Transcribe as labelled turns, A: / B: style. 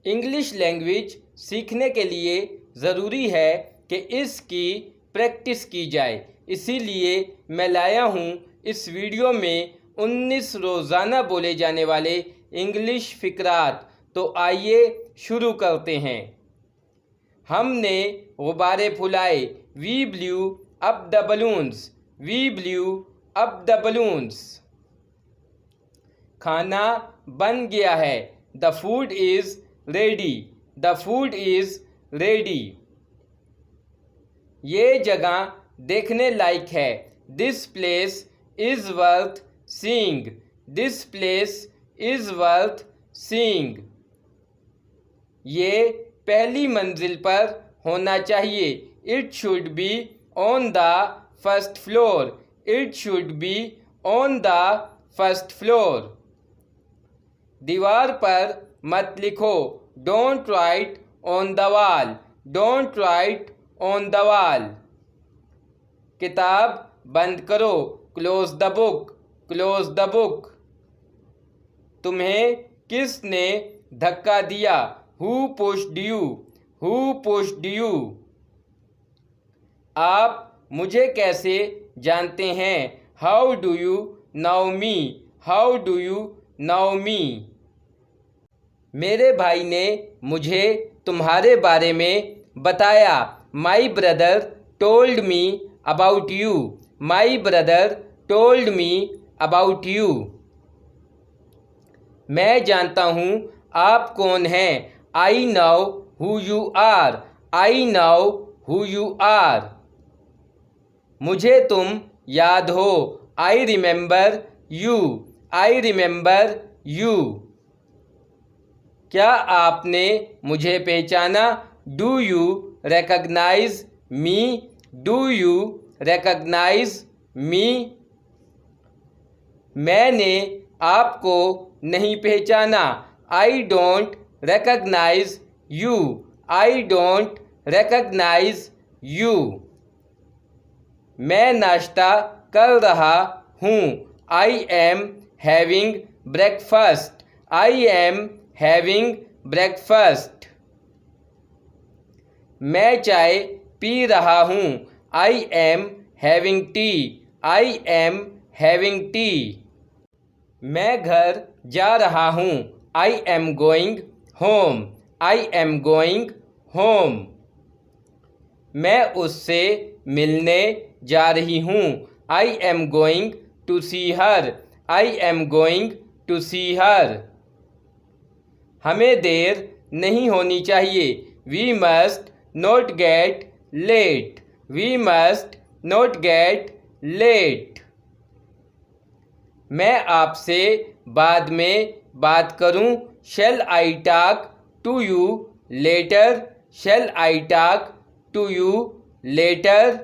A: English language सीखने के लिए ज़रूरी है कि इसकी प्रैक्टिस की जाए। इसीलिए मैं लाया हूँ इस वीडियो में 19 रोज़ाना बोले जाने वाले इंग्लिश फ़िक्रात। तो आइए शुरू करते हैं। हमने गुब्बारे फुलाए, we blew up the balloons, we blew up the balloons. खाना बन गया है, the food is ready, the food is ready. ये जगह देखने लायक है, this place is worth seeing, this place is worth seeing. ये पहली मंजिल पर होना चाहिए, it should be on the first floor, it should be on the first floor. दीवार पर मत लिखो, don't write on the wall, don't write on the wall. किताब बंद करो, close the book, close the book. तुम्हें किसने धक्का दिया, who pushed you, who pushed you. आप मुझे कैसे जानते हैं, how do you know me, how do you know me. मेरे भाई ने मुझे तुम्हारे बारे में बताया, my brother told me about you, my brother told me about you. मैं जानता हूँ आप कौन हैं, I know who you are, I know who you are. मुझे तुम याद हो, I remember you, I remember you. क्या आपने मुझे पहचाना, do you recognise me, do you recognise me. मैंने आपको नहीं पहचाना, I don't recognise you, I don't recognise you. मैं नाश्ता कर रहा हूँ, I am having breakfast, I am having breakfast. मैं चाय पी रहा हूँ, I am having tea, I am having tea. मैं घर जा रहा हूँ, I am going home, I am going home. मैं उससे मिलने जा रही हूँ, I am going to see her, I am going to see her. हमें देर नहीं होनी चाहिए, we must not get late, we must not get late. मैं आपसे बाद में बात करूं, shall I talk to you later, shall I talk to you letter.